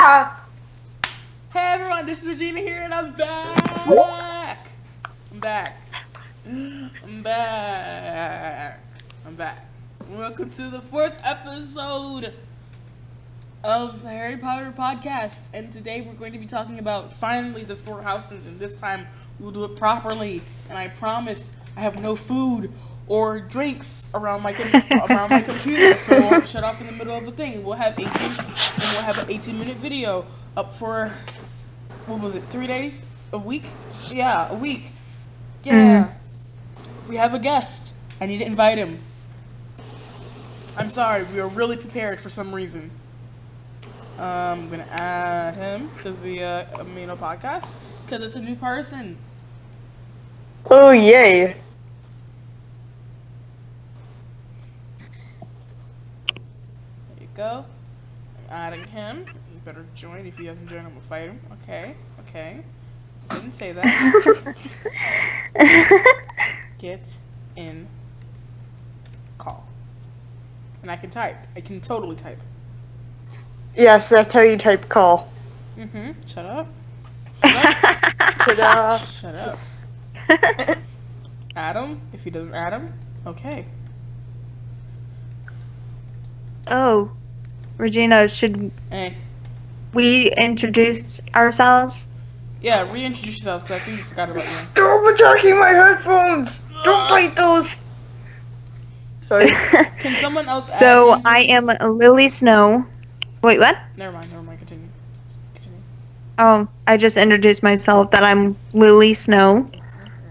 Hey everyone, this is Regina here, and I'm back. I'm back. Welcome to the 4th episode of the Harry Potter podcast, and today we're going to be talking about finally the 4 houses, and this time we'll do it properly. And I promise I have no food or drinks around my computer, so I won't shut off in the middle of the thing. We'll have an 18-minute video up for, what was it, 3 days? A week? Yeah, a week. Yeah. We have a guest. I need to invite him. I'm sorry, we are really prepared for some reason. I'm gonna add him to the Amino podcast because it's a new person. Oh, yay. There you go. I'm adding him. You better join. If he doesn't join, I'm gonna fight him. Okay. Didn't say that. Get in call. And I can type. I can totally type. Yes, that's how you type call. Shut up. Shut up. Adam, if he doesn't add him, okay. Oh, Regina, should Hey. we introduce ourselves? Yeah, reintroduce yourself because I think you forgot about me. Stop attacking my headphones! Don't bite those! Sorry. Can someone else add So, him, I please? am Lily Snow. Wait, what? Never mind, continue. Oh, I just introduced myself that I'm Lily Snow.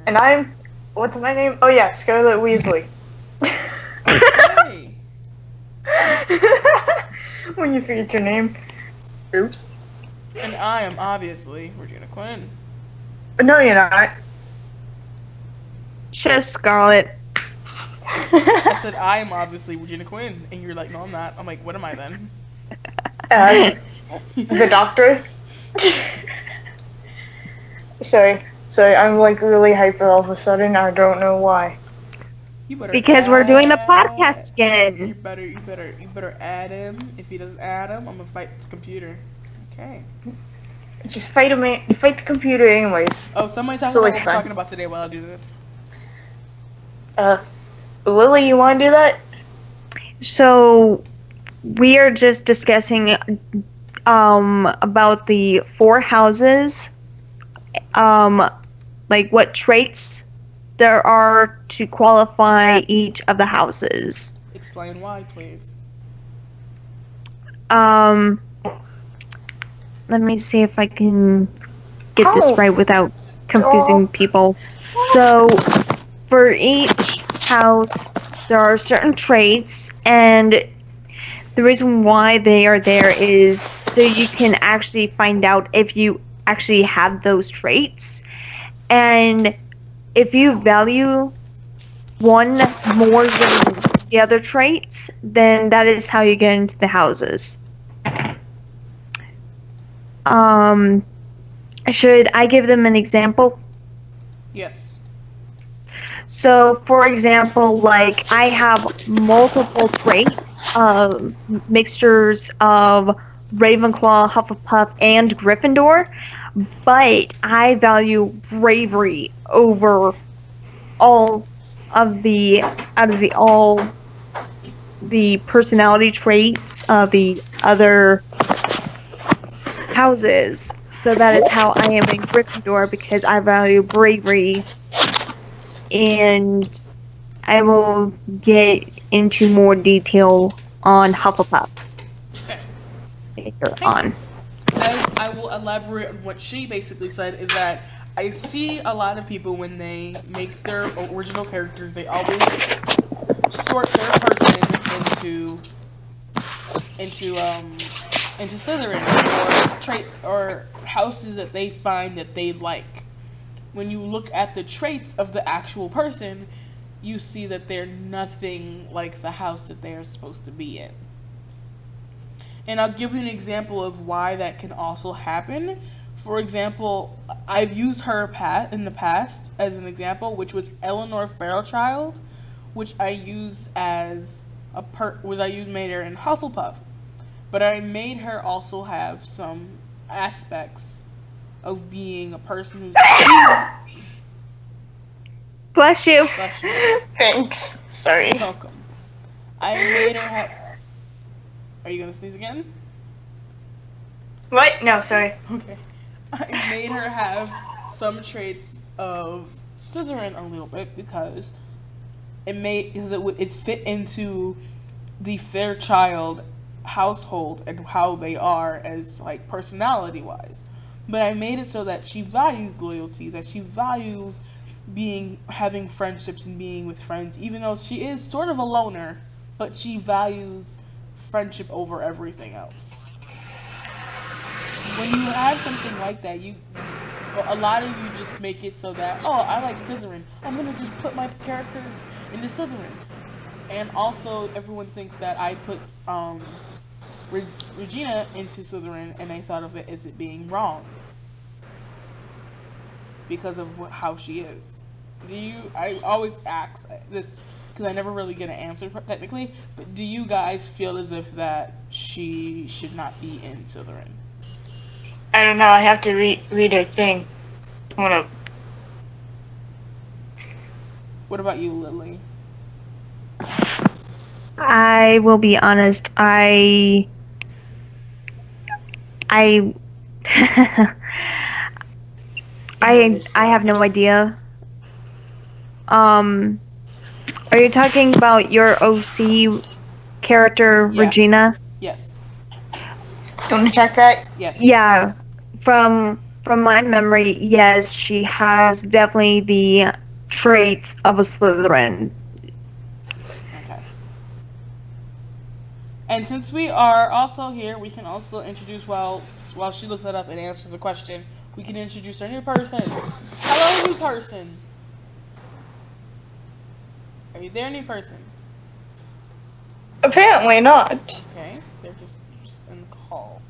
And I'm... What's my name? Oh yeah, Scarlet Weasley. Hey. When you forget your name. Oops. And I am obviously Regina Quinn. No, you're not. Just Scarlet. I said I am obviously Regina Quinn, and you're like, no, I'm not. I'm like, what am I then? The doctor. Sorry, I'm like really hyper all of a sudden. I don't know why. You better Because we're doing the add- podcast You again. better add him. If he doesn't add him, I'm gonna fight the computer. Okay. Just fight him. Fight the computer, anyways. Oh, somebody talk So about it's what we're fun. talking about today while I do this. Lily, you want to do that? So, we are just discussing about the 4 houses, like what traits there are to qualify each of the houses. Explain why, please. Let me see if I can get this right without confusing people. So, for each house, there are certain traits, and the reason why they are there is so you can actually find out if you actually have those traits. And if you value one more than the other traits, then that is how you get into the houses. Should I give them an example? Yes. So, for example, like I have multiple traits, mixtures of Ravenclaw, Hufflepuff, and Gryffindor, but I value bravery over all the personality traits of the other houses. So that is how I am in Gryffindor, because I value bravery, and I will get into more detail on Hufflepuff Okay. later on. As I will elaborate on what she basically said is that I see a lot of people when they make their original characters, they always sort their person into Slytherin, or traits or houses that they find that they like. When you look at the traits of the actual person, you see that they're nothing like the house that they are supposed to be in. And I'll give you an example of why that can also happen. For example, I've used her in the past as an example, which was Eleanor Fairchild, which I used as made her in Hufflepuff. but I made her also have some aspects of being a person who's Bless you. Bless you. Thanks. Sorry. You're welcome. I made her have. Are you gonna sneeze again? What? No, sorry. Okay. I made her have some traits of Slytherin a little bit because it fit into the Fairchild household and how they are as like personality wise. But I made it so that she values loyalty, that she values having friendships and being with friends, even though she is sort of a loner, but she values friendship over everything else. When you have something like that, a lot of you just make it so that, oh, I like Slytherin, I'm gonna just put my characters into Slytherin. And also, everyone thinks that I put Regina into Slytherin, and I thought of it as it being wrong because of how she is. I always ask this because I never really get an answer technically, but do you guys feel as if that she should not be in Slytherin? I don't know. I have to read her thing. What about you, Lily? I will be honest. I have no idea. Are you talking about your OC character, Yeah. Regina? Yes. You want to check that? Yes. Yeah. From my memory, yes, she has definitely the traits of a Slytherin. Okay. And since we are also here, we can also introduce while she looks that up and answers a question. We can introduce our new person. Hello, new person. Are you there, new person? Apparently not. Okay, they're just in the call.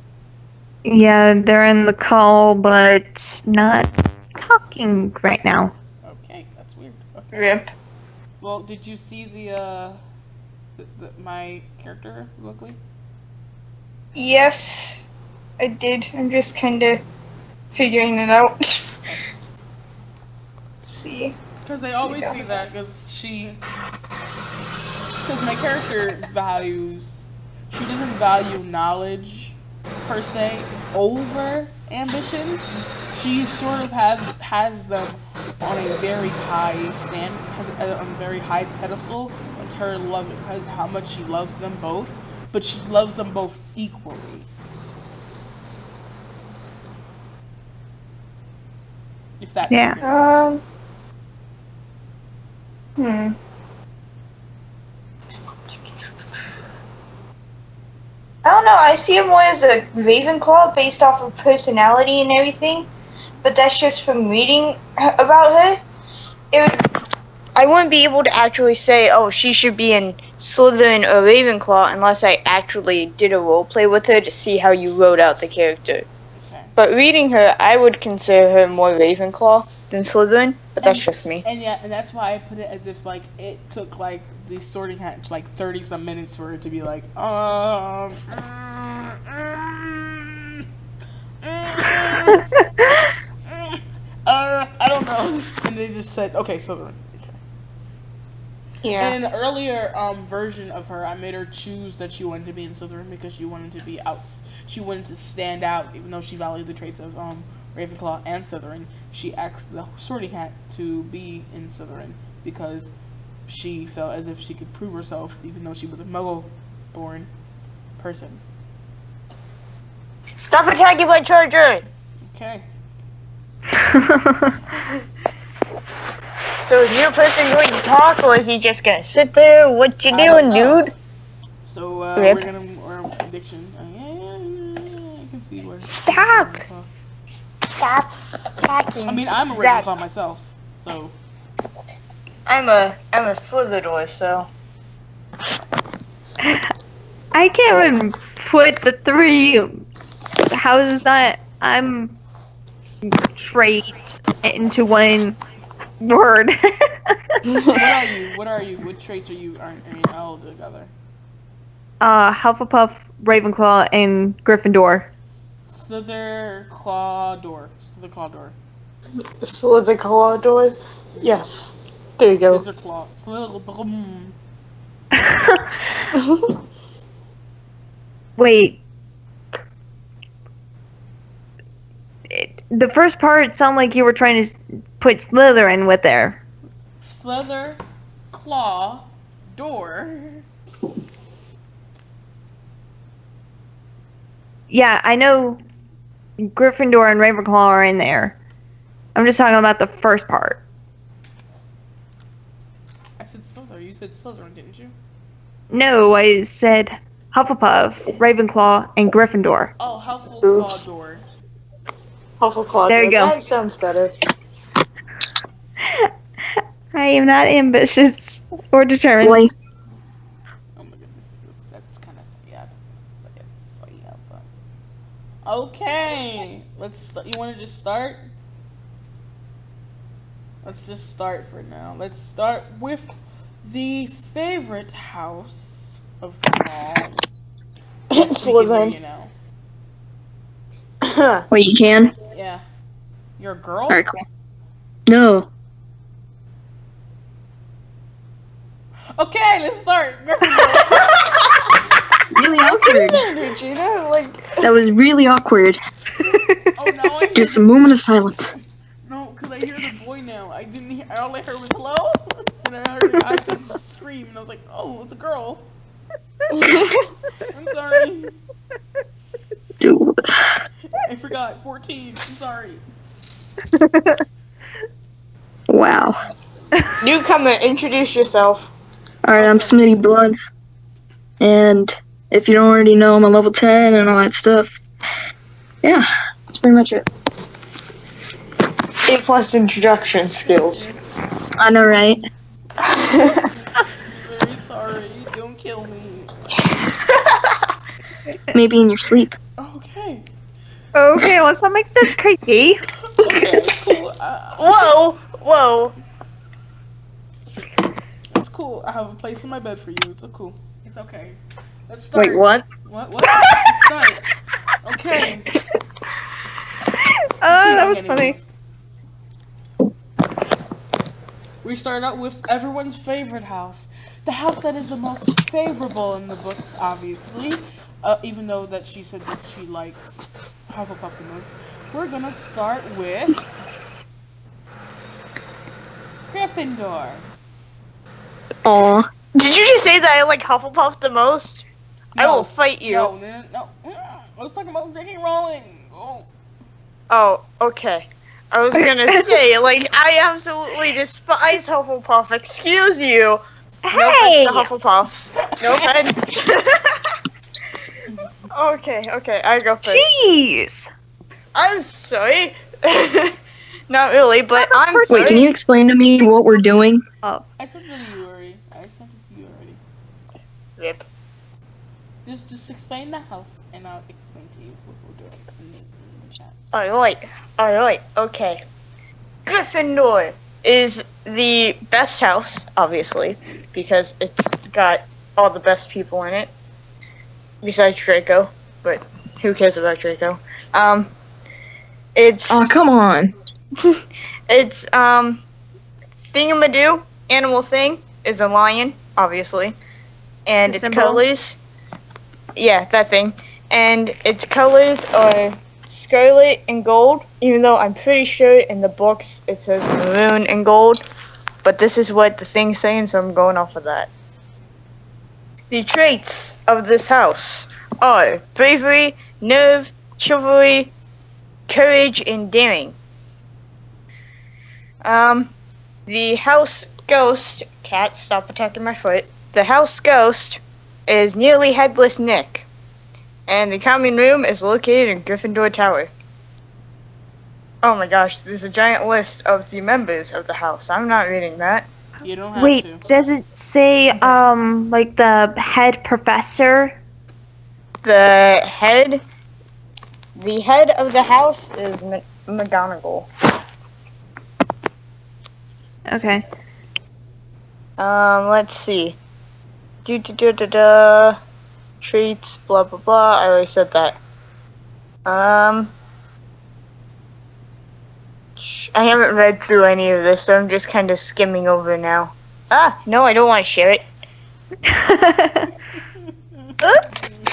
Yeah, they're in the call, but not talking right now. Okay, that's weird. Okay. Rip. Well, did you see my character, Luckily? Yes, I did. I'm just kind of figuring it out. Let's see. Because I always see that, because my character she doesn't value knowledge, per se, over ambition. She sort of has them on a very high on a very high pedestal as as how much she loves them both, but she loves them both equally. If that makes sense. I don't know, I see her more as a Ravenclaw based off of personality and everything, but that's just from reading about her. I wouldn't be able to actually say, oh, she should be in Slytherin or Ravenclaw unless I actually did a roleplay with her to see how you wrote out the character. Okay. But reading her, I would consider her more Ravenclaw than Slytherin, but that's just me. And yeah, and that's why I put it as if like it took like the Sorting Hat like 30-some minutes for it to be like, I don't know. And they just said, okay, Slytherin. Okay. Yeah. In an earlier version of her, I made her choose that she wanted to be in Slytherin because she wanted to be out. She wanted to stand out, even though she valued the traits of Ravenclaw and Slytherin. She asked the Sorting Hat to be in Slytherin because she felt as if she could prove herself, even though she was a Muggle-born person. Stop attacking my charger! Okay. So is new person going to talk, or is he just gonna sit there? What you doing, dude? So Rip. we're addiction. I can see where. Stop! Stop attacking. I mean, I'm a Ravenclaw myself, so. I'm a Slytherin, so. I can't even put the 3 houses that I'm trait into one word. What are you? What traits are you all together? Hufflepuff, Ravenclaw, and Gryffindor. Slither, claw, door. Slither, claw, door. Slither, claw, door? Yes. There you go. Slither, claw. Slither, brum. Wait. The first part sounded like you were trying to put Slytherin with there. Slither, claw, door. Yeah, I know Gryffindor and Ravenclaw are in there. I'm just talking about the first part. I said Slither. You said Slytherin, didn't you? No, I said Hufflepuff, Ravenclaw, and Gryffindor. Oh, Hufflepuff, Oops. claw, door. Huffleclaw. There you go. That sounds better. I am not ambitious or determined. Oh my goodness, that's kind of sad. Okay, you want to just start? Let's just start for now. Let's start with the favorite house of them all. Slytherin. You know. Wait, you can? Yeah. You're a girl? Alright, cool. No. Okay, let's start. Gryffindor. Really awkward. Regina, like... That was really awkward. Oh, now I hear Just a moment of silence. No, because I hear the boy now. I didn't hear. All I heard was hello, and I heard I just scream, and I was like, "Oh, it's a girl." I'm sorry. Dude. I forgot. 14. I'm sorry. Wow. Newcomer, introduce yourself. Alright, I'm Smitty Blood. And if you don't already know, I'm a level 10 and all that stuff. Yeah, that's pretty much it. A+ introduction skills. I know, right? I'm very sorry. Don't kill me. Maybe in your sleep. Okay. Okay, let's not make this creepy. Okay. Cool. Whoa! Whoa! It's cool. I have a place in my bed for you. It's so cool. It's okay. Let's start. Wait, what? What? Let's start. Okay. Oh, that was funny. We start out with everyone's favorite house. The house that is the most favorable in the books, obviously. Even though that she said that she likes Hufflepuff the most. We're gonna start with Gryffindor. Aw. Did you just say that I like Hufflepuff the most? I will fight you. No. Let's talk about J.K. Rowling. Oh. Oh, okay. I was gonna say, like, I absolutely despise Hufflepuff. Excuse you. No Hey! offense to Hufflepuffs. No offense. Okay, I go first. Jeez! I'm sorry. Not really, but I'm sorry. Wait, can you explain to me what we're doing? I sent it to you already. Rip. Just explain the house, and I'll explain to you what we're doing in the chat. Alright, okay. Gryffindor is the best house, obviously, because it's got all the best people in it. Besides Draco, but who cares about Draco? It's... Oh, come on. It's, Thingamadoo, animal thing, is a lion, obviously. And The its symbol? colors... Yeah, that thing. And its colors are scarlet and gold, even though I'm pretty sure in the books it says maroon and gold. But this is what the thing's saying, so I'm going off of that. The traits of this house are bravery, nerve, chivalry, courage, and daring. The house ghost... Cat, stop attacking my foot. The house ghost is nearly headless Nick. And the common room is located in Gryffindor Tower. Oh my gosh, there's a giant list of the members of the house. I'm not reading that. You don't have Wait, to. does it say, like the head professor? The head of the house is McGonagall. Okay. Let's see. traits, blah blah blah. I already said that. I haven't read through any of this, so I'm just kind of skimming over now. Ah, no, I don't want to share it. Oops.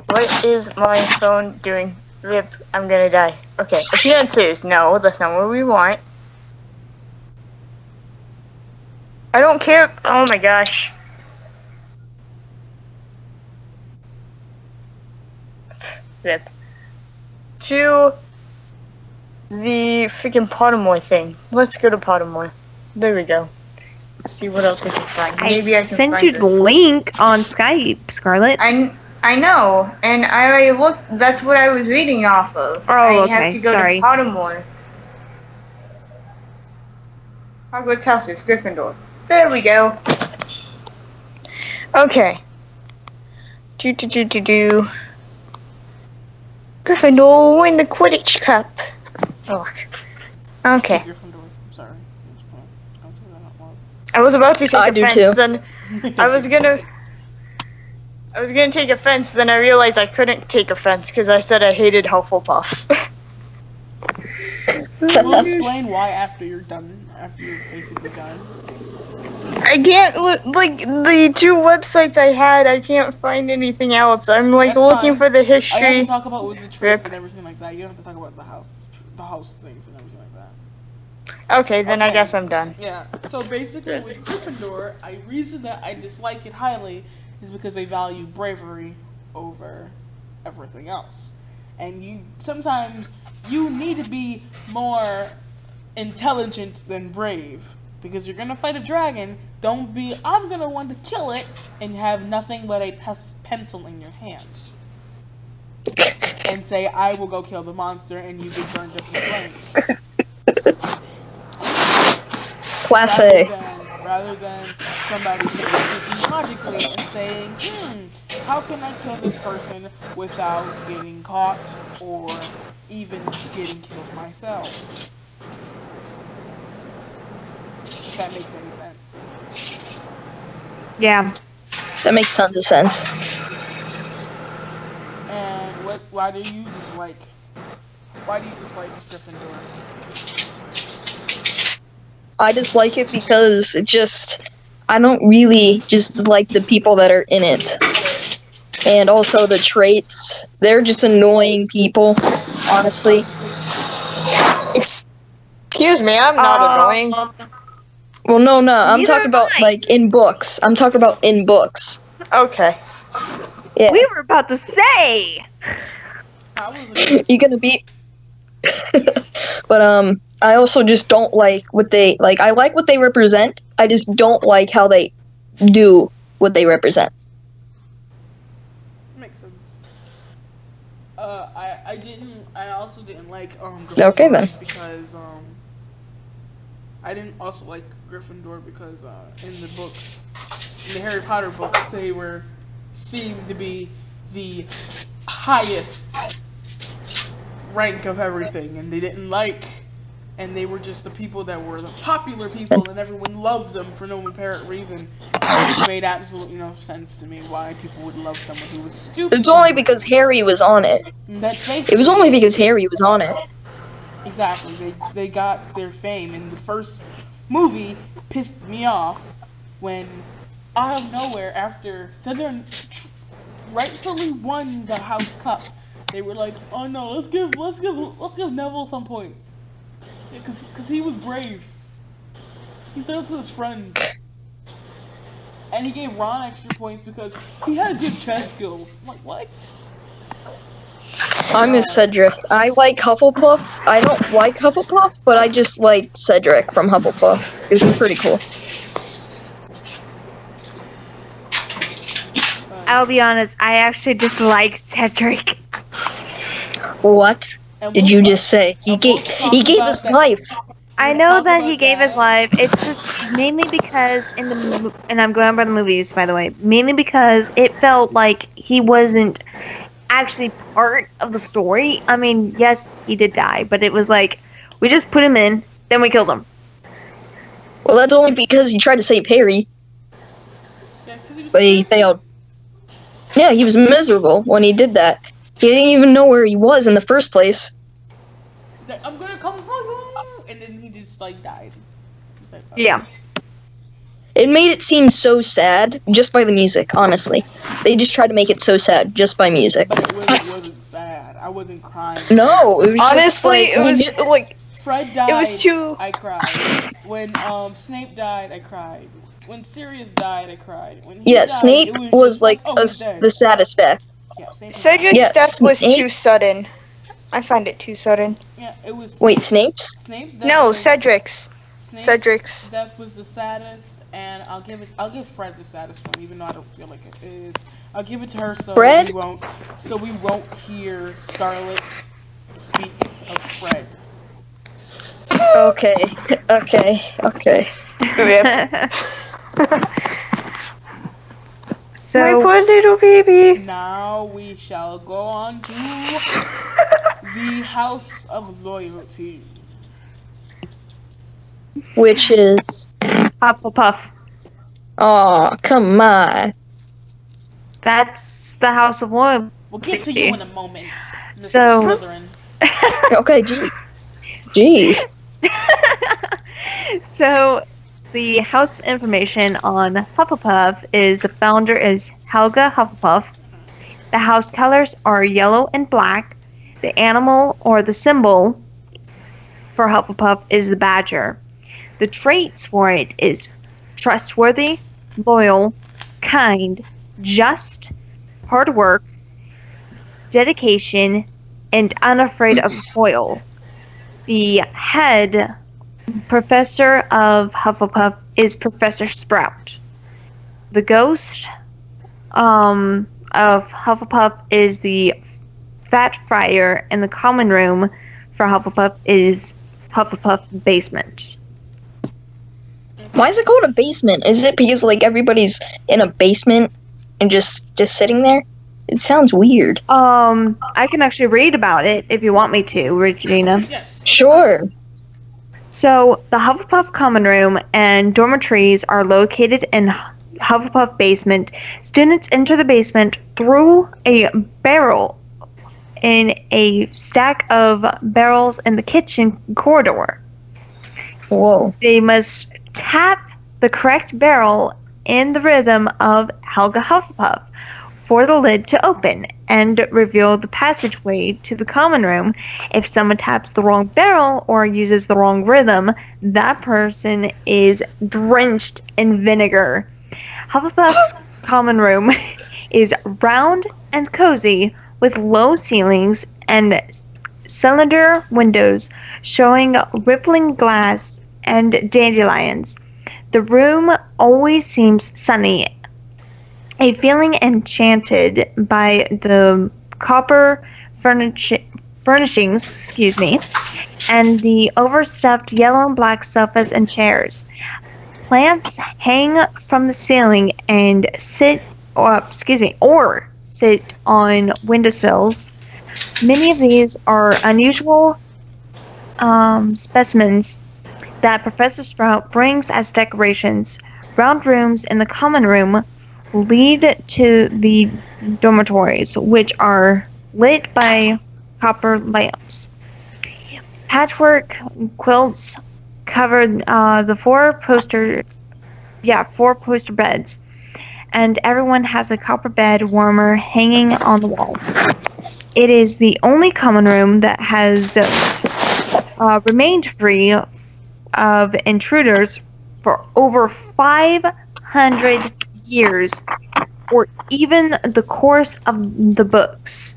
What is my phone doing? Rip, I'm gonna die. Okay, appearances. No, that's not what we want. I don't care. Oh my gosh. Rip. To the freaking Pottermore thing. Let's go to Pottermore. There we go. Let's see what else I can find. Maybe I can sent find you it. the link on Skype, Scarlett. I know, and I already looked. That's what I was reading off of. Oh, I okay, have to go sorry. to Pottermore. Hogwarts houses, Gryffindor. There we go. Okay. Do. Gryffindor win the Quidditch Cup. Ugh. Okay. Gryffindor. I'm sorry. Don't say that out loud. I was about to take I do offense, too. then I was gonna take offense, then I realized I couldn't take offense because I said I hated Hufflepuffs. We'll explain why after you're done. After you're basically done. I can't like the two websites I had. I can't find anything else. I'm like That's looking fine. for the I have to history. talk about was the traits and everything like that. You don't have to talk about the house things and everything like that. Okay, then I Okay. guess I'm done. Yeah. So basically, with Gryffindor, a reason that I dislike it highly is because they value bravery over everything else, and sometimes you need to be more intelligent than brave. Because you're gonna fight a dragon, don't be, I'm gonna want to kill it, and have nothing but a pencil in your hand. And say, I will go kill the monster, and you get burned up in flames. Classic. Rather than somebody thinking logically and saying, how can I kill this person without getting caught, or even getting killed myself? If that makes any sense. Yeah. That makes tons of sense. And why do you dislike Gryffindor? I dislike it because I don't really just like the people that are in it. And also the traits. They're just annoying people, honestly. Excuse me, I'm not annoying. Well, no, I'm Neither talking am about, I. like, in books. I'm talking about in books. Okay. Yeah. We were about to say. How was it? You're gonna be... But, I also just don't like what they... Like, I like what they represent. I just don't like how they do what they represent. Makes sense. I also didn't like Gryffindor Okay, then. because I didn't also like Gryffindor because in the books, in the Harry Potter books, they seemed to be the highest rank of everything, and and they were just the people that were the popular people, and everyone loved them for no apparent reason, which made absolutely no sense to me why people would love someone who was stupid. It's only because Harry was on it. It was only because Harry was on it. Exactly. They got their fame, and the first movie pissed me off when, out of nowhere, after Slytherin rightfully won the House Cup, they were like, "Oh no, let's give Neville some points, because he was brave. He stood up to his friends, and he gave Ron extra points because he had good chess skills." I'm like, what? I'm a Cedric. I like Hufflepuff. I don't like Hufflepuff, but I just like Cedric from Hufflepuff. Because he's pretty cool. I'll be honest, I actually dislike Cedric. What did you just say? He gave his life. I know that he gave his life. It's just mainly because and I'm going by the movies, by the way. Mainly because it felt like he wasn't actually part of the story. I mean, yes, he did die, but it was like we just put him in, then we killed him. Well, that's only because he tried to save Harry, Yeah, 'cause he was but he failed. Yeah, he was miserable when he did that. He didn't even know where he was in the first place. He's like, I'm gonna come for you, and then he just like died. Like, oh. Yeah. It made it seem so sad just by the music, honestly. They just tried to make it so sad just by music. But it wasn't sad. I wasn't crying. No, it was Honestly, just it was like Fred died. it was too. I cried. When Snape died, I cried. When Sirius died, I cried. When he died, Snape it was just like he's dead. the saddest death. Yeah, Snape was Cedric's Yeah, death was Snape- too sudden. I find it too sudden. Yeah, it was. Wait, Snape's? Snape's death. No, was, Cedric's. Snape's Cedric's. death was the saddest, and I'll give Fred the saddest one, even though I don't feel like it is. I'll give it to her so Fred? we won't hear Scarlet speak of Fred. Okay. So My poor little baby. Now we shall go on to the House of Loyalty. Which is... Hufflepuff. Aw, come on. That's the House of Loyalty. We'll get to you in a moment, Mr. So- Slytherin. Okay, jeez. So, the house information on Hufflepuff is the founder is Helga Hufflepuff. The house colors are yellow and black. The animal or the symbol for Hufflepuff is the badger. The traits for it is trustworthy, loyal, kind, just, hard work, dedication, and unafraid of toil. The head professor of Hufflepuff is Professor Sprout. The ghost of Hufflepuff is the Fat Friar, and the common room for Hufflepuff is Hufflepuff Basement. Why is it called a basement? Is it because, like, everybody's in a basement and just sitting there? It sounds weird. I can actually read about it if you want me to, Regina. Yes. Sure. So, the Hufflepuff common room and dormitories are located in Hufflepuff basement. Students enter the basement through a barrel in a stack of barrels in the kitchen corridor. Whoa. They must tap the correct barrel in the rhythm of Helga Hufflepuff for the lid to open and reveal the passageway to the common room. If someone taps the wrong barrel or uses the wrong rhythm, that person is drenched in vinegar. Hufflepuff's common room is round and cozy with low ceilings and cylinder windows showing rippling glass and dandelions. The room always seems sunny, a feeling enchanted by the copper furnishings, and the overstuffed yellow and black sofas and chairs. Plants hang from the ceiling and sit on windowsills. Many of these are unusual specimens that Professor Sprout brings as decorations. Round rooms in the common room lead to the dormitories, which are lit by copper lamps. Patchwork quilts cover the four poster beds, and everyone has a copper bed warmer hanging on the wall. It is the only common room that has remained free of intruders for over 500 years, or even the course of the books.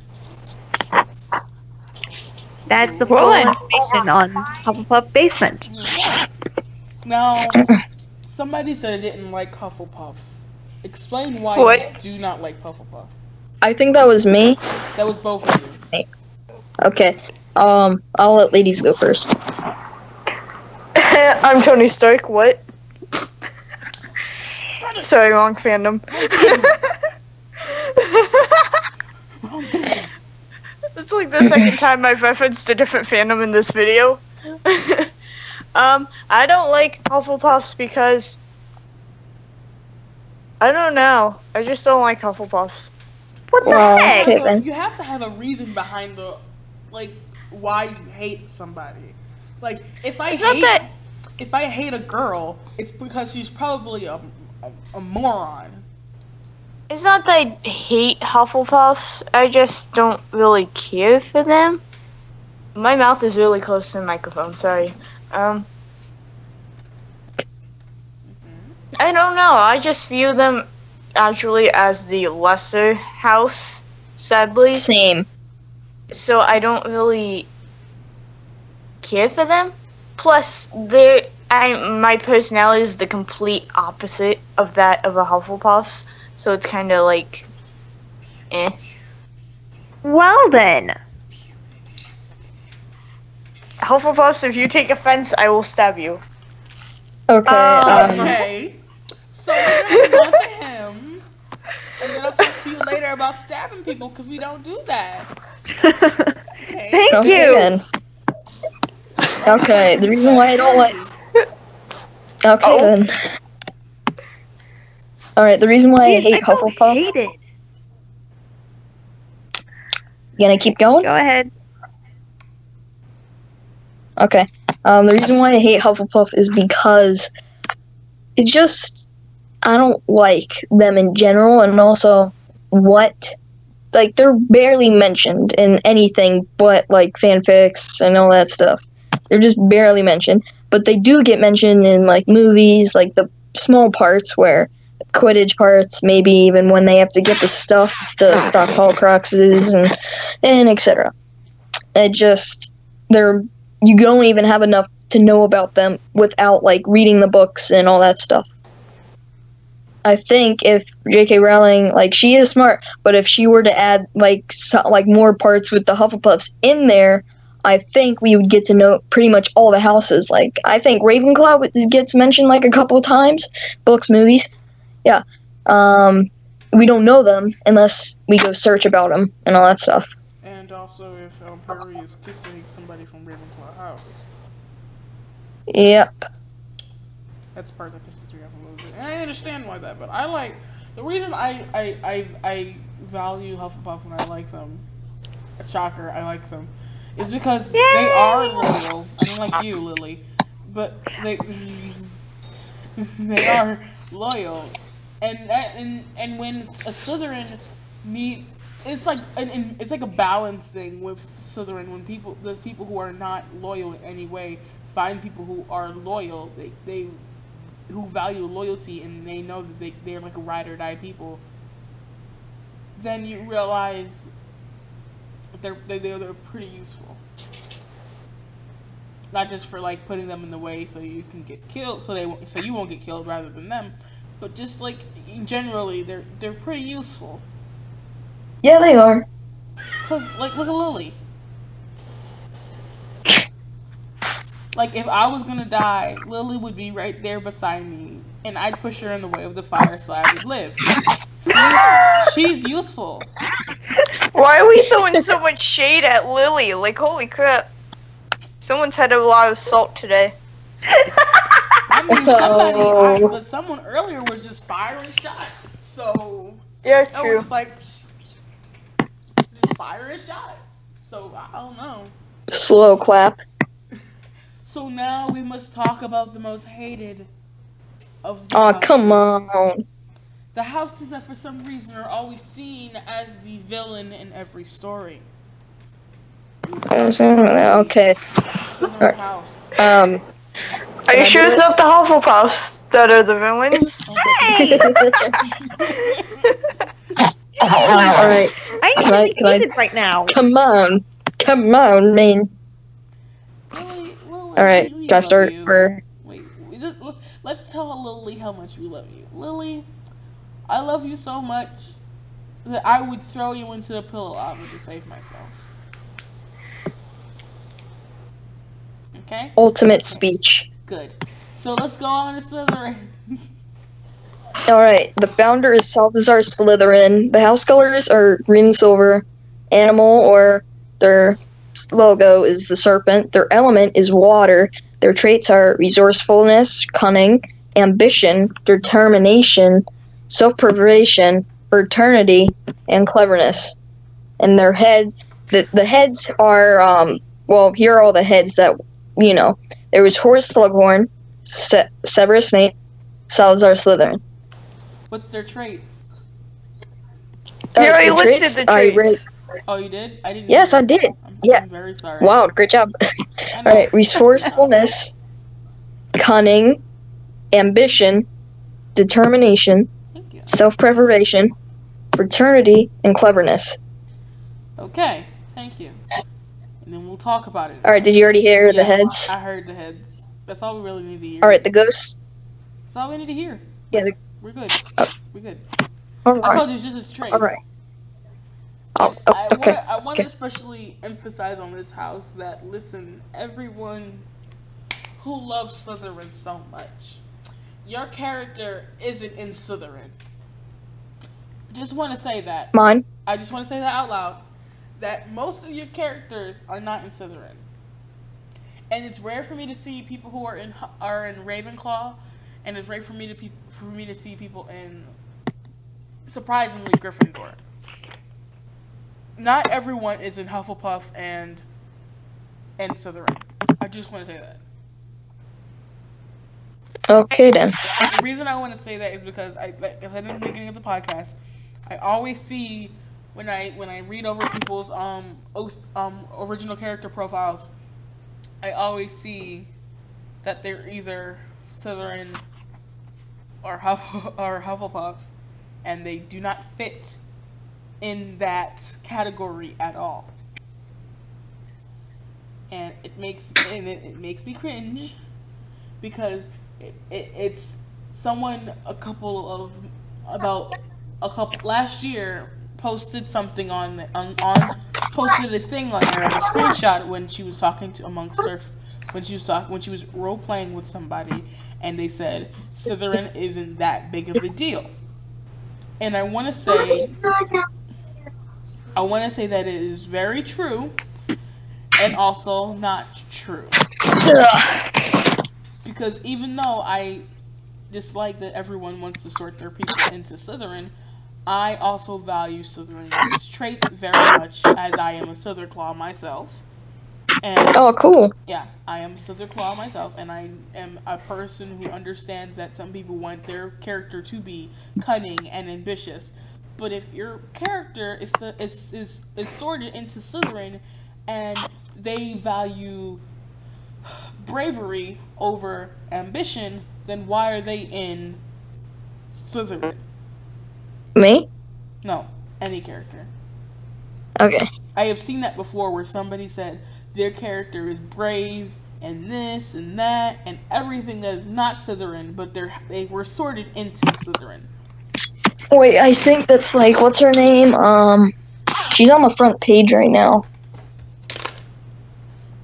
That's the full information on Hufflepuff Basement. Now, somebody said it didn't like Hufflepuff. Explain why you do not like Hufflepuff. I think that was me. That was both of you. Okay. I'll let ladies go first. I'm Tony Stark. What? Sorry, wrong fandom. It's like the second time I've referenced a different fandom in this video. I don't like Hufflepuffs because I don't know. I just don't like Hufflepuffs. What the Well, heck? okay then. You have to have a reason behind the, like, why you hate somebody. Like, if I hate a girl, it's because she's probably a moron. It's not that I hate Hufflepuffs. I just don't really care for them. My mouth is really close to the microphone. Sorry. I don't know. I just view them actually as the lesser house, sadly. Same. So I don't really care for them. Plus, my personality is the complete opposite of that of a Hufflepuff's. So it's kind of like, eh. Well then. Hufflepuffs, if you take offense, I will stab you. Okay. Okay. So we're gonna move on to him, and then I'll talk to you later about stabbing people because we don't do that. Okay. Thank Okay you. then. Okay, the reason why I don't like. Okay then. Alright, the reason why I hate don't Hufflepuff. hate it. You gonna keep going? Go ahead. Okay. The reason why I hate Hufflepuff is because it's just I don't like them in general, and also they're barely mentioned in anything but like fanfics and all that stuff. They're just barely mentioned, but they do get mentioned in like movies, like the small parts where Quidditch parts, maybe even when they have to get the stuff to stop Horcruxes and etc. You don't even have enough to know about them without like reading the books and all that stuff. I think if J.K. Rowling, like, she is smart, but if she were to add like more parts with the Hufflepuffs in there, I think we would get to know pretty much all the houses. Like, I think Ravenclaw gets mentioned like a couple of times, books, movies. Yeah. We don't know them unless we go search about them and all that stuff. And also if Harry is kissing somebody from Ravenclaw house. Yep. That's the part that pisses me off a little bit. And I understand why that, but I like the reason I value Hufflepuff and I like them. Shocker, I like them. Is because they are loyal. I don't like you, Lily. But they are loyal. And when a Slytherin it's like a balance thing with Slytherin. When the people who are not loyal in any way find people who are loyal, they who value loyalty and they know that they're like a ride or die people. Then you realize they're pretty useful. Not just for like putting them in the way so you can get killed, so you won't get killed rather than them, but just like generally they're pretty useful. Yeah, they are. Cause like look at Lily. Like if I was gonna die, Lily would be right there beside me, and I'd push her in the way of the fire so I would live. See, she's useful. Why are we throwing so much shade at Lily? Like, holy crap. Someone's had a lot of salt today. I mean, but someone earlier was just firing shots. So Yeah, I true. was like, just firing shots. So I don't know. Slow clap. So now we must talk about the most hated of the Aw, houses. come on. The houses that for some reason are always seen as the villain in every story. Okay. Slytherin house. Are you sure it's not the Hufflepuffs that are the villains? Alright. I Can need to I- be right now. Come on, man. Lily, Alright, we gotta love start you. for. Wait, let's tell Lily how much we love you. Lily, I love you so much that I would throw you into the pillow oven to save myself. Okay? Ultimate speech. Good. So let's go on to Slytherin. Alright, the founder is Salazar Slytherin. The house colors are green and silver. Animal, or their logo, is the serpent. Their element is water. Their traits are resourcefulness, cunning, ambition, determination, self-preservation, fraternity, and cleverness. And their the heads are, well, here are all the heads that, you know. There was Horace Slughorn, Severus Snape, Salazar Slytherin. What's their traits? You already listed the traits. Oh, you did? I didn't. Yes, I did. I'm very sorry. Wow, great job. Alright, resourcefulness, cunning, ambition, determination, Thank you. self-preservation, fraternity, and cleverness. Okay, thank you. And then we'll talk about it. Alright, did you already hear the heads? I heard the heads. That's all we really need to hear. Alright, the ghosts. That's all we need to hear. Yeah, we're good. We're good. Alright. I told you it's just his traits. Alright. I want to especially emphasize on this house that, listen, everyone who loves Slytherin so much, your character isn't in Slytherin. Just want to say that. Mine? I just want to say that out loud. That most of your characters are not in Slytherin. And it's rare for me to see people who are in Ravenclaw, and it's rare for me to see people in, surprisingly, Gryffindor. Not everyone is in Hufflepuff and Slytherin. I just want to say that. Okay then. The reason I want to say that is because, like I said in the beginning of the podcast, I always see when I read over people's original character profiles, I always see that they're either Slytherin or Hufflepuff, and they do not fit in that category at all. And it makes me cringe because it's someone last year posted something posted a thing on there, a screenshot when she was talking to when she was role playing with somebody, and they said Slytherin isn't that big of a deal. And I want to say that it is very true and also not true. Because even though I dislike that everyone wants to sort their people into Slytherin, I also value Slytherin's traits very much, as I am a Slytherclaw myself. And oh, cool. Yeah, I am a Slytherclaw myself, and I am a person who understands that some people want their character to be cunning and ambitious. But if your character is sorted into Slytherin, and they value bravery over ambition, then why are they in Slytherin? Me? No, any character. Okay. I have seen that before where somebody said their character is brave and this and that and everything that is not Slytherin, but they were sorted into Slytherin. Wait, I think that's like, what's her name? She's on the front page right now.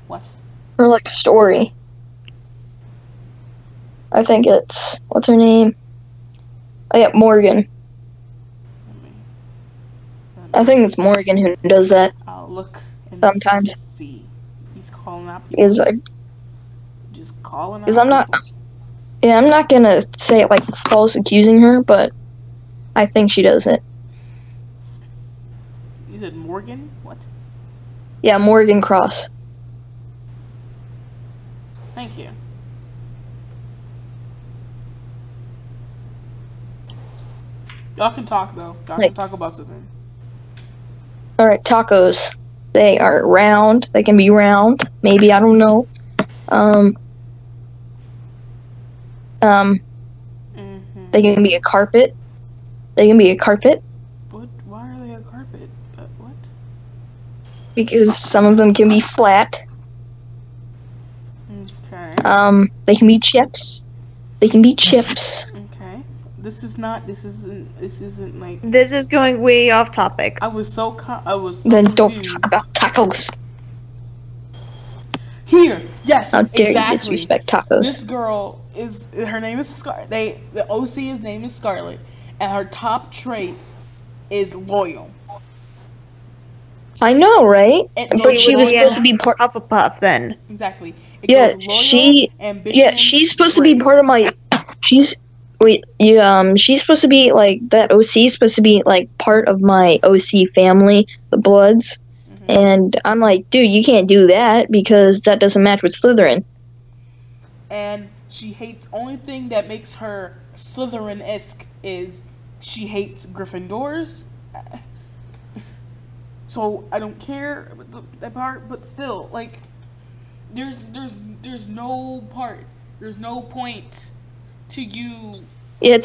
What? Her, like, story. I think it's, what's her name? Oh, yeah, Morgan. I think it's Morgan who does that. I'll look and sometimes. See. He's calling out people. Is like, just calling out because I'm not, yeah, I'm not gonna say it like false accusing her, but I think she does it. You said Morgan? What? Yeah, Morgan Cross. Thank you. Y'all can talk though. Y'all can talk about something. Alright, tacos. They are round. They can be round. Maybe, I don't know. They can be a carpet. They can be a carpet. What? Why are they a carpet? What? Because some of them can be flat. Okay. They can be chips. They can be chips. Okay. This isn't like. This is going way off topic. I was so Then confused. don't talk about tacos. Here, yes, How dare exactly. you disrespect tacos? This girl her name is The OC's name is Scarlet, and her top trait is loyal. I know, right? But she was supposed to be part. Hufflepuff, then. Exactly. Yeah, ambition, she's supposed to be part of my. Wait, she's supposed to be like that. OC is supposed to be like part of my OC family, the Bloods, and I'm like, dude, you can't do that because that doesn't match with Slytherin. And she hates. Only thing that makes her Slytherin-esque is she hates Gryffindors. So I don't care about that part, but still, like, there's no part. There's no point to you. Yeah, it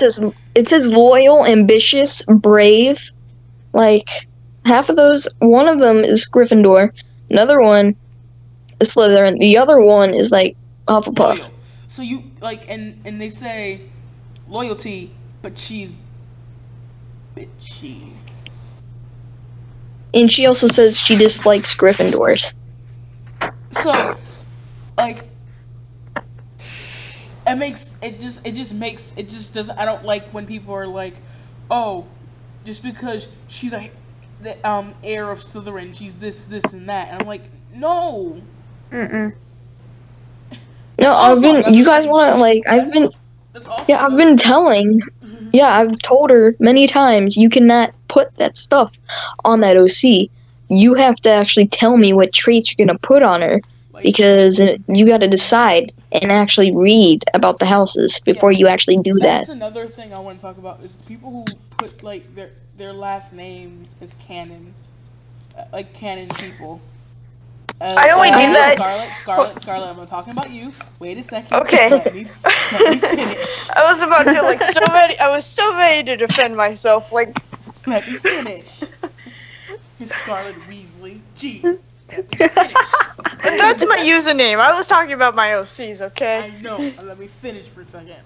says loyal, ambitious, brave. Like half of those, one of them is Gryffindor, another one is Slytherin, the other one is like Hufflepuff. Loyal. So you like, and they say loyalty, but she's bitchy. And she also says she dislikes Gryffindors. So, like, it just doesn't. I don't like when people are like, oh, just because she's the heir of Slytherin, she's this, and that, and I'm like, no. Mm-mm. No, you guys want like, I've been telling. Yeah, I've told her many times, you cannot put that stuff on that OC. You have to actually tell me what traits you're going to put on her, because you got to decide and actually read about the houses before you actually do that. That's another thing I want to talk about, is people who put, like, their last names as canon. Like, canon people. I only do that. Scarlet, I'm talking about you. Wait a second. Okay. Let me finish. I was about to I was so ready to defend myself. Like, let me finish. Scarlet Weasley. Jeez. Let me finish. That's my username. I was talking about my OCs, okay? I know. Let me finish for a second.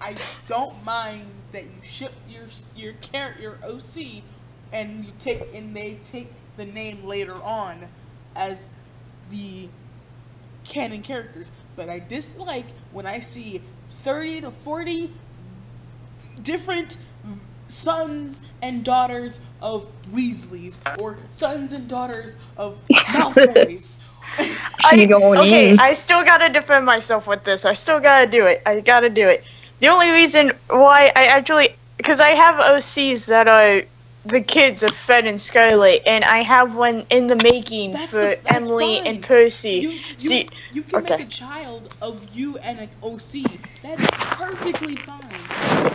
I don't mind that you ship your OC, and they take the name later on as the canon characters, but I dislike when I see 30 to 40 different sons and daughters of Weasleys or sons and daughters of Malfoys. I still gotta defend myself with this. I still gotta do it. I gotta do it. The only reason why because I have OCs that are the kids of Fred and Scarlet, and I have one in the making for Emily and Percy. You can make a child of you and an OC. That is perfectly fine.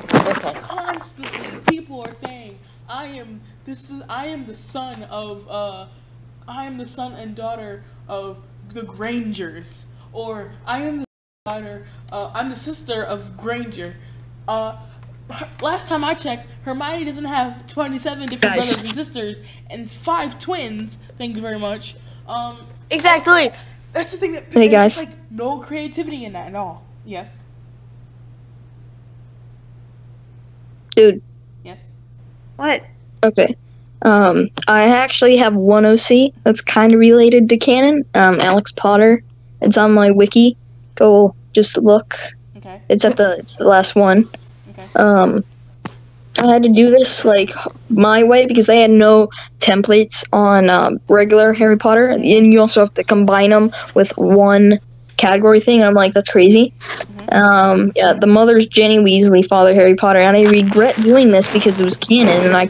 But constantly, people are saying, I am the son and daughter of the Grangers, or I'm the sister of Granger. Last time I checked, Hermione doesn't have 27 different brothers and sisters and 5 twins. Thank you very much. Exactly. That's the thing that hey guys, like no creativity in that at all. Yes. Dude. Yes. What? Okay. I actually have one OC that's kind of related to canon. Alex Potter. It's on my wiki. Go just look. Okay. It's the last one. Okay. I had to do this like my way because they had no templates on regular Harry Potter, and you also have to combine them with one category thing. And I'm like, that's crazy. Yeah, the mother's Ginny Weasley, father Harry Potter, and I regret doing this because it was canon, and I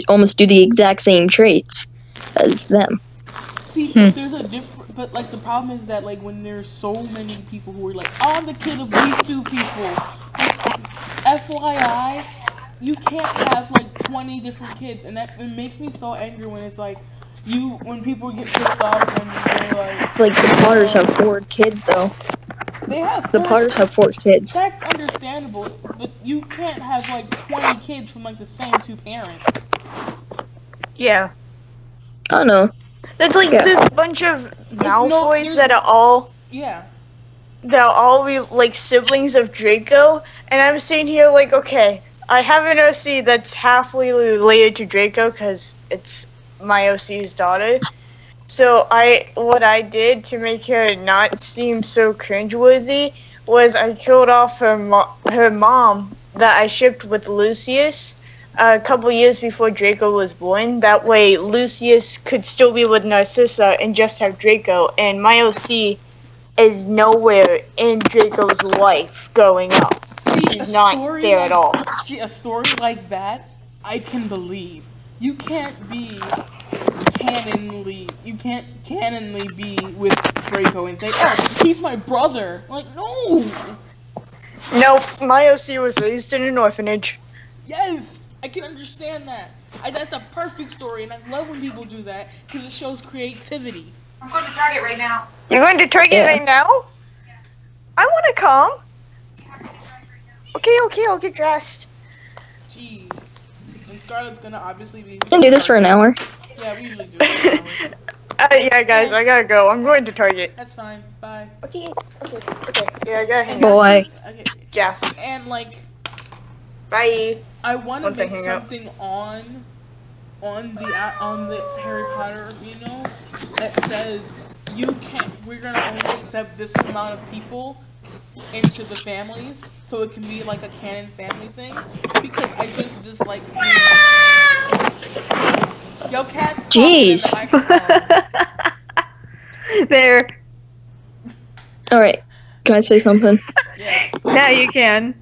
almost do the exact same traits as them. See, there's a different, but like the problem is that like when there's so many people who are like, I'm the kid of these two people. FYI, you can't have like 20 different kids, and it makes me so angry when it's like when people get pissed off when they're like the Potters have 4 kids though. They have the Potters have 4 kids. That's understandable, but you can't have like 20 kids from like the same 2 parents. Yeah. I know. That's like this bunch of Malfoys that are all they're all like siblings of Draco, and I'm sitting here like, okay, I have an OC that's halfway related to Draco because it's my OC's daughter. So what I did to make her not seem so cringeworthy was I killed off her mom that I shipped with Lucius a couple years before Draco was born. That way Lucius could still be with Narcissa and just have Draco, and my OC is nowhere in Draco's life growing up. She's not there at all. See, a story like that, I can believe. You can't canonly be with Draco and say, oh, he's my brother. Like, no! Nope, my OC was raised in an orphanage. Yes! I can understand that. That's a perfect story, and I love when people do that, because it shows creativity. I'm going to Target right now. You're going to Target right now? Yeah. I want to come. Okay, I'll get dressed. Jeez. And Scarlett's gonna obviously be... We can do this for an hour. Yeah, we usually do it for an hour. Yeah, guys, I gotta go. I'm going to Target. That's fine. Bye. Okay. Yeah, I gotta hang out. Boy. Okay. Yes. And, like... Bye. I want to make something on the Harry Potter, that says we're gonna only accept this amount of people into the families, so it can be like a canon family thing. Because I just dislike seeing yo cats. Jeez. There. All right. Can I say something? Yes. Now you can.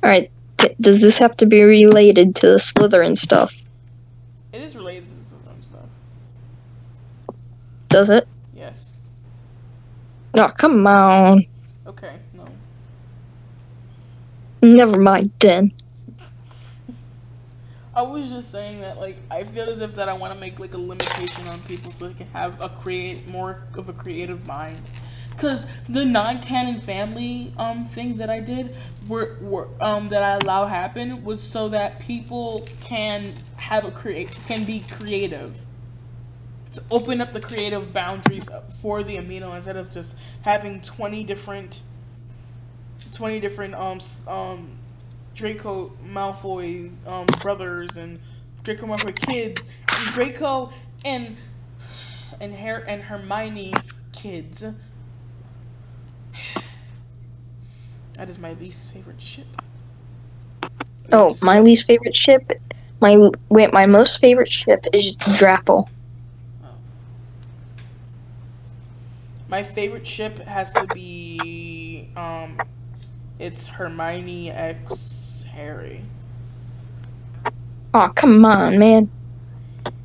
All right. Does this have to be related to the Slytherin stuff? It is related to the Slytherin stuff. Does it? Yes. Oh, come on. Okay, no. Never mind then. I was just saying that, like, I feel as if that I want to make, like, a limitation on people so they can have more of a creative mind. Because the non-canon family things that I did were that I allow happen was so that people can be creative. To open up the creative boundaries for the Amino instead of just having 20 different Draco Malfoy's brothers and Draco Malfoy kids and Draco and Hermione kids. That is my least favorite ship. Oh, my least favorite ship? My most favorite ship is Drapple. Oh. My favorite ship has to be, it's Hermione x Harry. Oh, come on, man.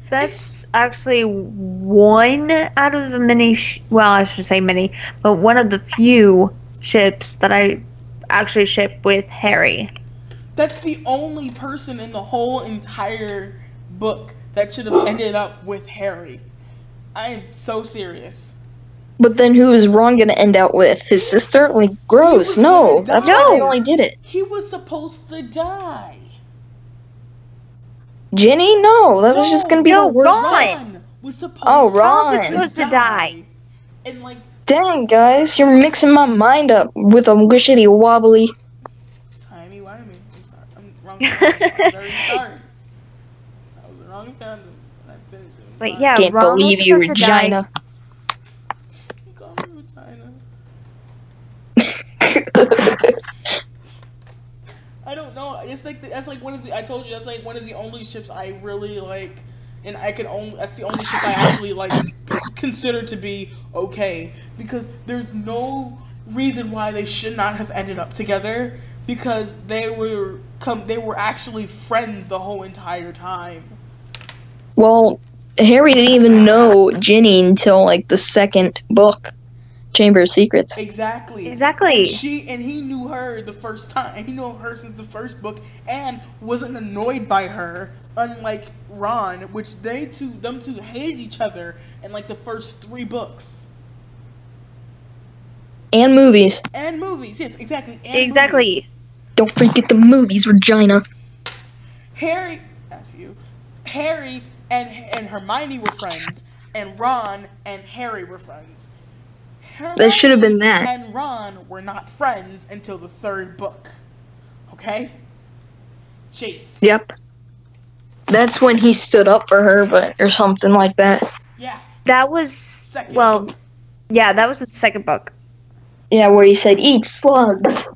That's actually one out of the many, well, I should say many, but one of the few ships that I actually ship with Harry. That's the only person in the whole entire book that should have ended up with Harry. I am so serious. But then who is Ron gonna end out with? His sister? Like, gross. No, that's why they only did it. He was supposed to die. Jenny? No, that was just gonna be the worst. Ron was supposed Ron was supposed to die. And, like, dang, guys, you're mixing my mind up with a wiggity wobbly. Timey-wimey. I'm sorry. I'm wrong. I'm very sorry. That was the wrong fandom. I finished it. But yeah, Can't Ron believe was you, supposed to die. Regina. You call me Regina. I don't know. It's like that's like one of the. I told you that's like one of the only ships I really like, and that's the only ship I actually like consider to be okay because there's no reason why they should not have ended up together because they were actually friends the whole entire time. Well, Harry didn't even know Ginny until like the second book, Chamber of Secrets. Exactly. And he knew her the first time. He knew her since the first book and wasn't annoyed by her, unlike Ron, which them two hated each other in like the first 3 books. And movies, yes, exactly. Exactly. Don't forget the movies, Regina. Harry and Hermione were friends, and Ron and Harry were friends. That should have been that. And Ron were not friends until the 3rd book. Okay? Chase. Yep. That's when he stood up for her, or something like that. Yeah. That was book. Yeah, that was the 2nd book. Yeah, where he said, "Eat slugs."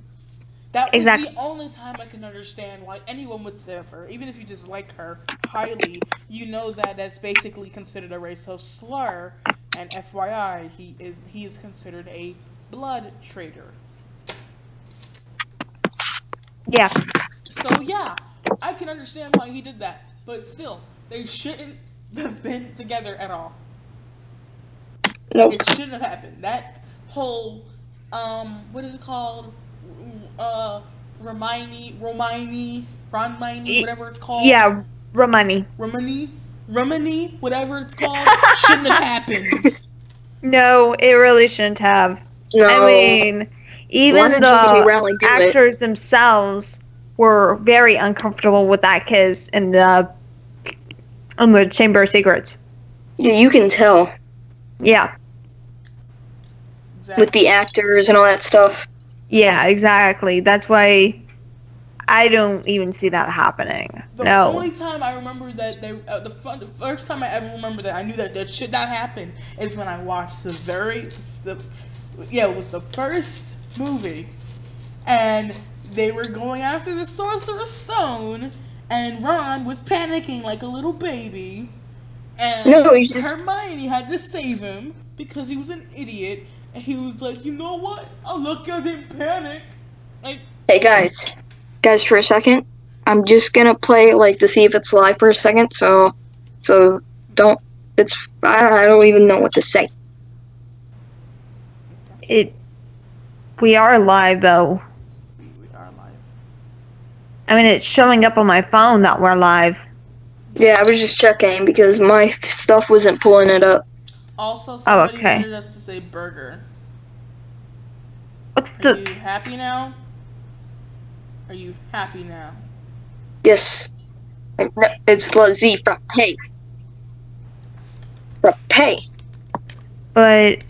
That was the only time I can understand why anyone would stand for her. Even if you just like her highly, you know that that's basically considered a racial slur, And FYI, he is considered a blood traitor. Yeah. So yeah, I can understand why he did that, but still, they shouldn't have been together at all. Nope. It shouldn't have happened. That whole, what is it called? Romini, whatever it's called. Yeah, Romani, whatever it's called, shouldn't have happened. No, it really shouldn't have. No. I mean, even Why did Jimmy Rowley the do it? actors themselves were very uncomfortable with that kiss in the Chamber of Secrets. Yeah, you can tell Yeah. Exactly. with the actors and all that stuff. Yeah, exactly. That's why I don't even see that happening. The only time I remember that the first time I ever remember that I knew that should not happen is when I watched it was the first movie, and they were going after the Sorcerer's Stone, and Ron was panicking like a little baby, and Hermione had to save him because he was an idiot, and he was like, you know what? I'm lucky I didn't panic. Like, Hey guys, for a second, I'm just gonna play to see if it's live for a second. So don't. I don't even know what to say. We are live though. we are live. I mean, it's showing up on my phone that we're live. Yeah, I was just checking because my stuff wasn't pulling it up. Also, somebody okay. wanted us to say burger. What Are the? you happy now? Are you happy now? Yes, it's Z frappe. Frappe. But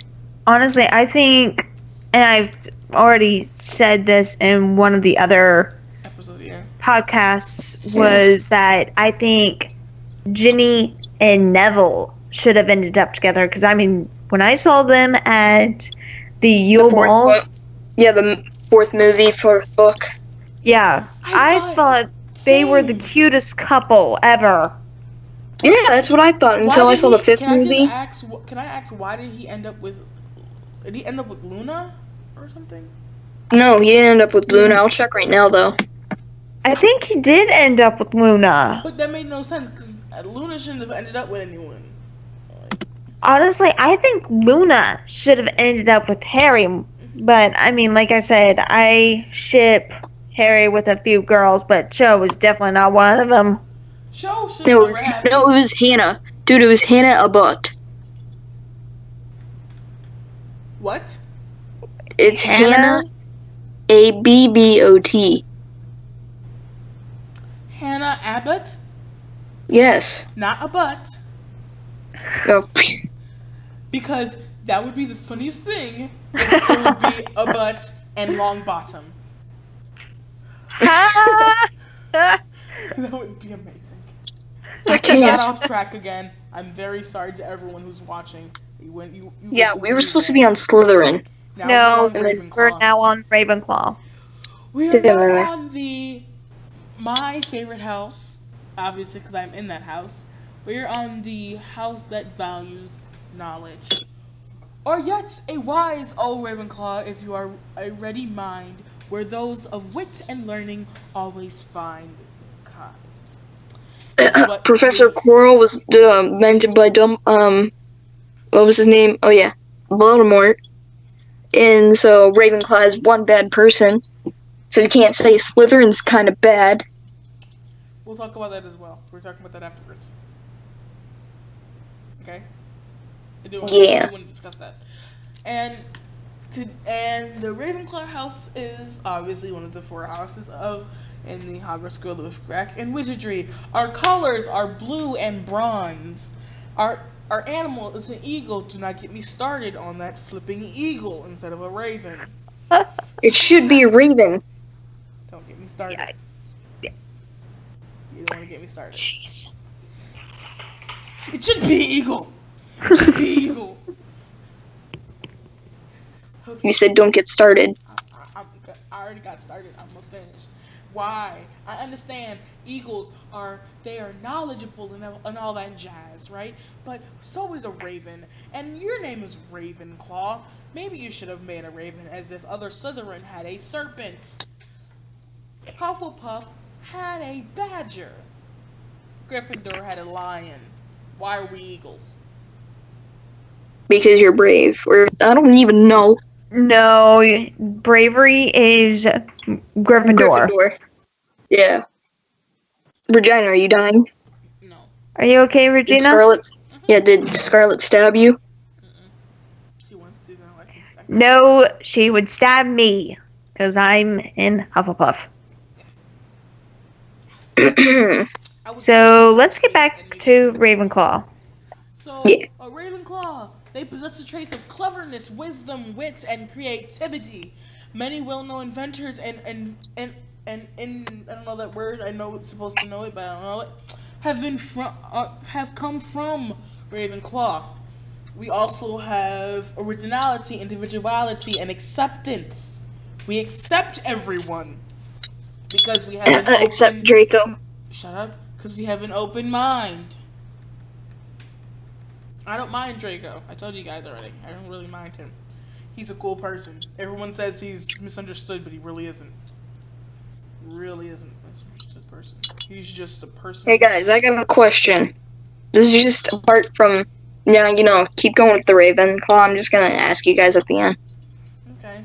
honestly, I think, and I've already said this in one of the other Episode, yeah. podcasts, was that I think Ginny and Neville should have ended up together. Because, I mean, when I saw them at the Yule Ball. Yeah, the fourth book. Yeah, I thought they were the cutest couple ever. Yeah, that's what I thought until I saw the fifth movie. Can I ask why did he end up with? Did he end up with Luna or something? No, he didn't end up with Luna. I'll check right now though. I think he did end up with Luna. But that made no sense because Luna shouldn't have ended up with anyone. Honestly, I think Luna should have ended up with Harry. But I mean, like I said, I ship Harry with a few girls, but Cho was definitely not one of them. No, it was Hannah. Dude, it was Hannah Abbott. What? It's Hannah Abbott. Hannah Abbott? Yes. Not a butt. No. Because that would be the funniest thing if it would be a butt and long bottom. That would be amazing. I We got can't. off track again. I'm very sorry to everyone who's watching. Yeah, we were supposed to be on Slytherin. No, we're we're now on Ravenclaw. We are now on my favorite house, obviously because I'm in that house. We're on the house that values knowledge. Or yet a wise, O Ravenclaw, if you are a ready mind, where those of wit and learning always find kind. Professor Quirrell was mentioned by what was his name? Oh yeah, Voldemort. And so Ravenclaw is one bad person, so you can't say Slytherin's kind of bad. We'll talk about that as well. We're talking about that afterwards. Okay? I do want to discuss that. And the Ravenclaw house is obviously one of the 4 houses in the Hogwarts School of Witchcraft and Wizardry. Our colors are blue and bronze. Our animal is an eagle. Do not get me started on that flipping eagle instead of a raven. It should be a raven. Don't get me started. Yeah. You don't want to get me started. Jeez. It should be eagle. It should be eagle. Okay. You said don't get started. I already got started. I'm gonna finish. why. I understand eagles are knowledgeable and all that jazz, right? But so is a raven, and your name is Ravenclaw. Maybe you should have made a raven as if other Slytherin had a serpent. Hufflepuff had a badger. Gryffindor had a lion. Why are we eagles? Because you're brave. Or I don't even know. No, bravery is Gryffindor. Yeah. Regina, are you dying? No. Are you okay, Did Regina? Scarlet? Yeah, did Scarlet stab you? She wants to, though. I can No, she would stab me because I'm in Hufflepuff. So let's get back to Ravenclaw. So, Yeah. a Ravenclaw, they possess the traits of cleverness, wisdom, wit, and creativity. Many well-known inventors and I don't know that word. I know it's supposed to know it, but I don't know it. Have come from Ravenclaw. We also have originality, individuality, and acceptance. We accept everyone because we have an Except Draco. Shut up, because we have an open mind. I don't mind Draco. I told you guys already. I don't really mind him. He's a cool person. Everyone says he's misunderstood, but he really isn't. Really isn't a misunderstood person. He's just a person. Hey guys, I got a question. This is just apart from, keep going with the Ravenclaw. I'm just gonna ask you guys at the end. Okay.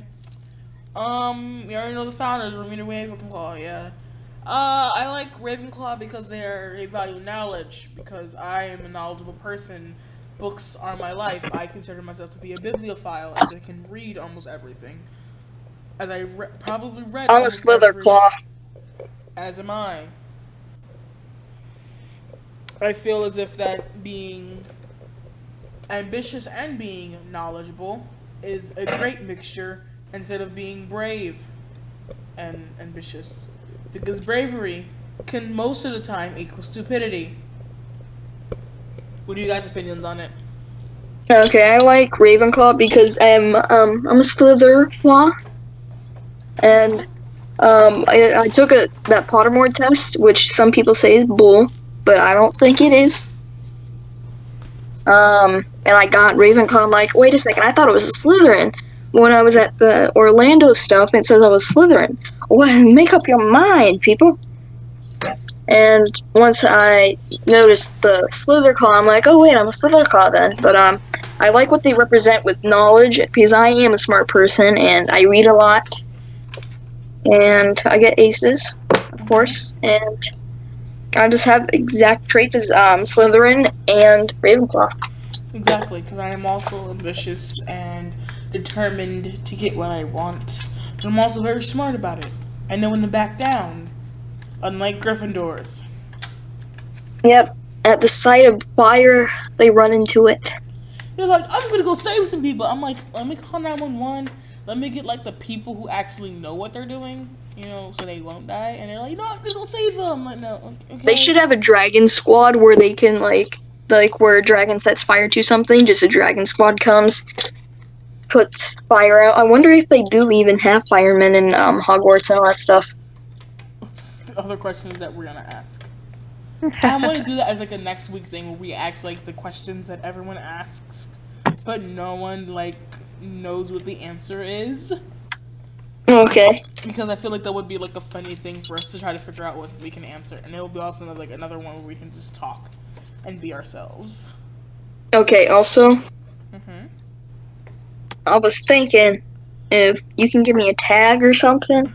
We already know the founders. Romina Ravenclaw, yeah. I like Ravenclaw because they value knowledge. Because I am a knowledgeable person. Books are my life. I consider myself to be a bibliophile, as I can read almost everything. As I probably read. I'm a Slitherclaw. As am I. I feel as if that being ambitious and being knowledgeable is a great mixture instead of being brave and ambitious. Because bravery can most of the time equal stupidity. What are you guys' opinions on it? Okay, I like Ravenclaw because I'm a Slitherclaw, and I took that Pottermore test, which some people say is bull, but I don't think it is. And I got Ravenclaw. I'm like, wait a second, I thought it was a Slytherin. When I was at the Orlando stuff, it says I was Slytherin. Well, make up your mind, people. And once I noticed the Slitherclaw, I'm like, oh wait, I'm a Slitherclaw then. But I like what they represent with knowledge, because I am a smart person, and I read a lot. And I get aces, of course, and I just have exact traits as Slytherin and Ravenclaw. Exactly, because I am also ambitious and determined to get what I want. But I'm also very smart about it. I know when to back down. Unlike Gryffindors. Yep, at the sight of fire, they run into it. They're like, I'm gonna go save some people. I'm like, let me call 911. Let me get like the people who actually know what they're doing, so they won't die. And they're like, no, I'm just gonna save them. I'm like, no, okay. They should have a dragon squad where they can like where a dragon sets fire to something, just a dragon squad comes, puts fire out. I wonder if they do even have firemen in Hogwarts and all that stuff. The other questions that we're gonna ask. I'm gonna do that as like a next week thing where we ask like the questions that everyone asks, but no one knows what the answer is. Okay. Because I feel like that would be like a funny thing for us to try to figure out what we can answer, and it will be also another one where we can just talk and be ourselves. Okay. Also, I was thinking if you can give me a tag or something.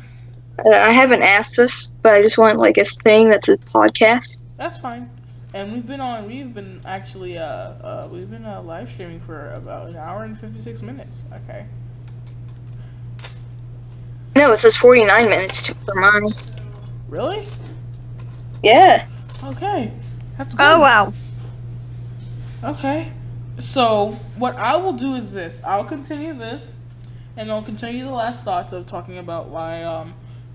I haven't asked this, but I just want a thing that's a podcast. That's fine. And we've been actually live streaming for about 1 hour and 56 minutes. Okay. No, it says 49 minutes for mine. Really? Yeah. Okay. That's good. Oh, wow. Okay. So, what I will do is this. I'll continue this, and I'll continue the last thoughts of talking about why,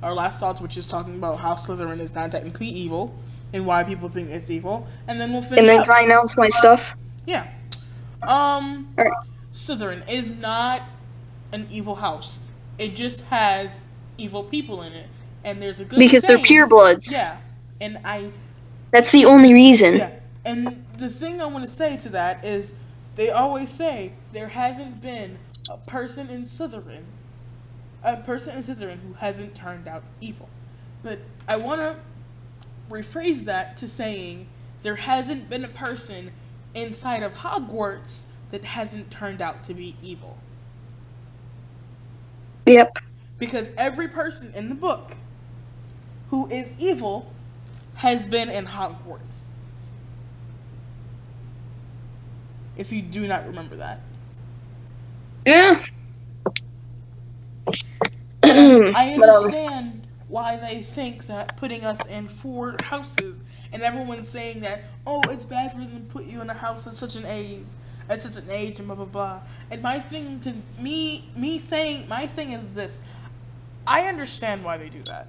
our last thoughts, which is talking about how Slytherin is not technically evil, and why people think it's evil, and then we'll finish And then up. can I announce my stuff? Yeah. Alright. Slytherin is not an evil house. It just has evil people in it. And there's a good Because they're saying, purebloods. Yeah, That's the only reason. Yeah, and the thing I want to say to that is, they always say there hasn't been a person in Slytherin who hasn't turned out evil. But I want to rephrase that to saying there hasn't been a person inside of Hogwarts that hasn't turned out to be evil. Yep. Because every person in the book who is evil has been in Hogwarts. If you do not remember that. Yeah. I understand why they think that putting us in 4 houses, and everyone's saying that, oh, it's bad for them to put you in a house at such an age, and blah blah blah. And my thing is this: I understand why they do that.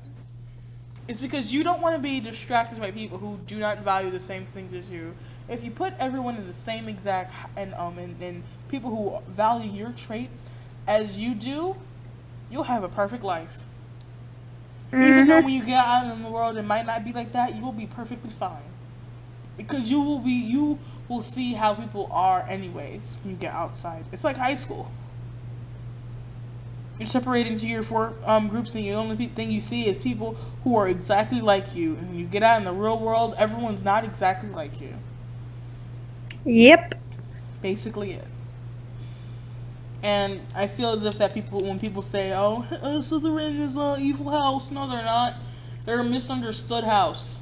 It's because you don't want to be distracted by people who do not value the same things as you. If you put everyone in the same exact and people who value your traits as you do, you'll have a perfect life. Even though when you get out in the world it might not be like that, you will be perfectly fine. Because you will see how people are anyways when you get outside. It's like high school. You're separated into your 4 groups, and the only thing you see is people who are exactly like you. And when you get out in the real world, everyone's not exactly like you. Yep. Basically it. And I feel as if that when people say, oh, Slytherin is an evil house. No, they're not. They're a misunderstood house.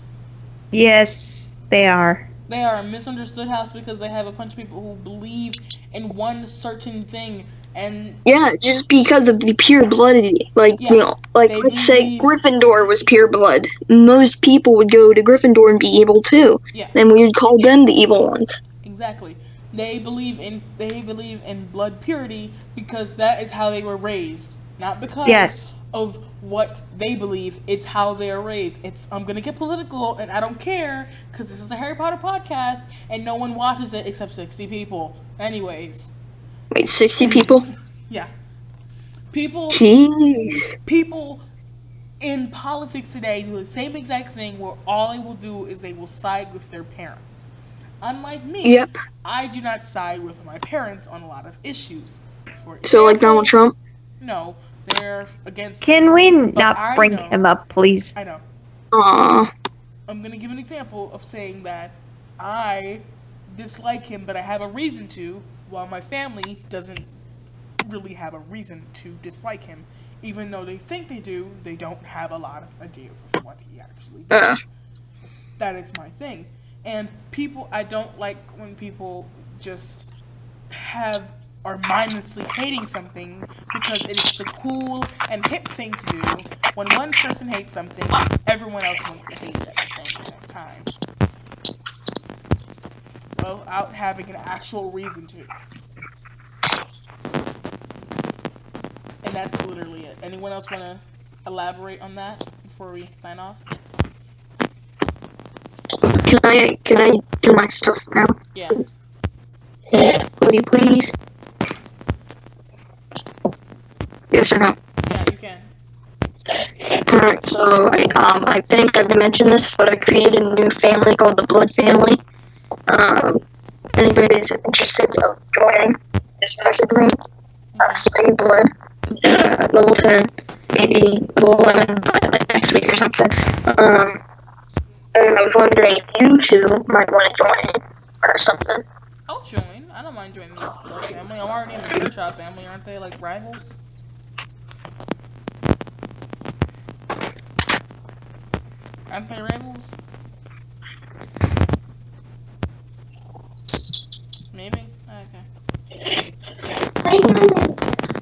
Yes, they are. They are a misunderstood house because they have a bunch of people who believe in one certain thing. And yeah, just because of the pure blooded, let's say Gryffindor was pure blood. Most people would go to Gryffindor and be evil too. Yeah. And we would call them the evil ones. Exactly. They believe in blood purity because that is how they were raised. Not because of what they believe, it's how they are raised. I'm gonna get political, and I don't care, because this is a Harry Potter podcast, and no one watches it except 60 people. Anyways. Wait, 60 people? Yeah. People in politics today do the same exact thing where all they will do is they will side with their parents. Unlike me, I do not side with my parents on a lot of issues. So like Donald Trump? No, they're against Can we not bring him up, please? I know. Aww. I'm going to give an example of saying that I dislike him, but I have a reason to, while my family doesn't really have a reason to dislike him. Even though they think they do, they don't have a lot of ideas of what he actually does. That is my thing. And I don't like when people just are mindlessly hating something because it is the cool and hip thing to do. When one person hates something, everyone else wants to hate it at the same time. Without having an actual reason to. And that's literally it. Anyone else want to elaborate on that before we sign off? Can I do my stuff now? Yeah. Would you please? Yes or no? Yeah, you can. Alright, so I think I've mentioned this, but I created a new family called the Blood Family. Anybody is interested in joining this massive group, Spring Blood, level 10, maybe level 11 by like next week or something. And I was wondering if you two might want to join or something. I'll join. I don't mind joining the Blood Family. I'm already in the Gunshot family, aren't they? Like rivals? Aren't they rivals? Maybe? Okay.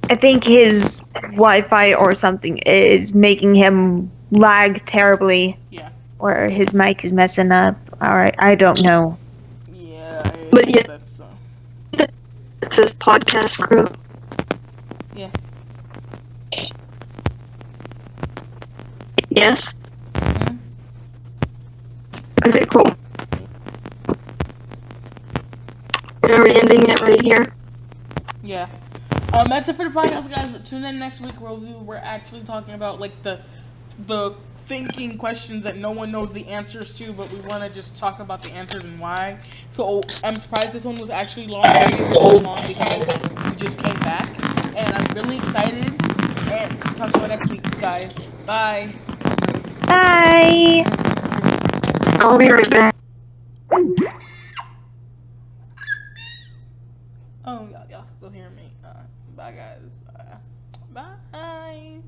I think his Wi-Fi or something is making him lag terribly. Yeah. Or his mic is messing up. Alright, I don't know. Yeah, that's It's this podcast group. Yeah. Yes? Mm-hmm. Okay, cool. We're already ending it right here. Yeah. That's it for the podcast, guys. But tune in next week where we're actually talking about like the the thinking questions that no one knows the answers to, but we want to just talk about the answers and why. So I'm surprised this one was actually long. Maybe it was long because we just came back, and I'm really excited. And talk about next week, guys. Bye. Bye. I'll be right back. Oh, y'all still hear me? Bye, guys. Bye.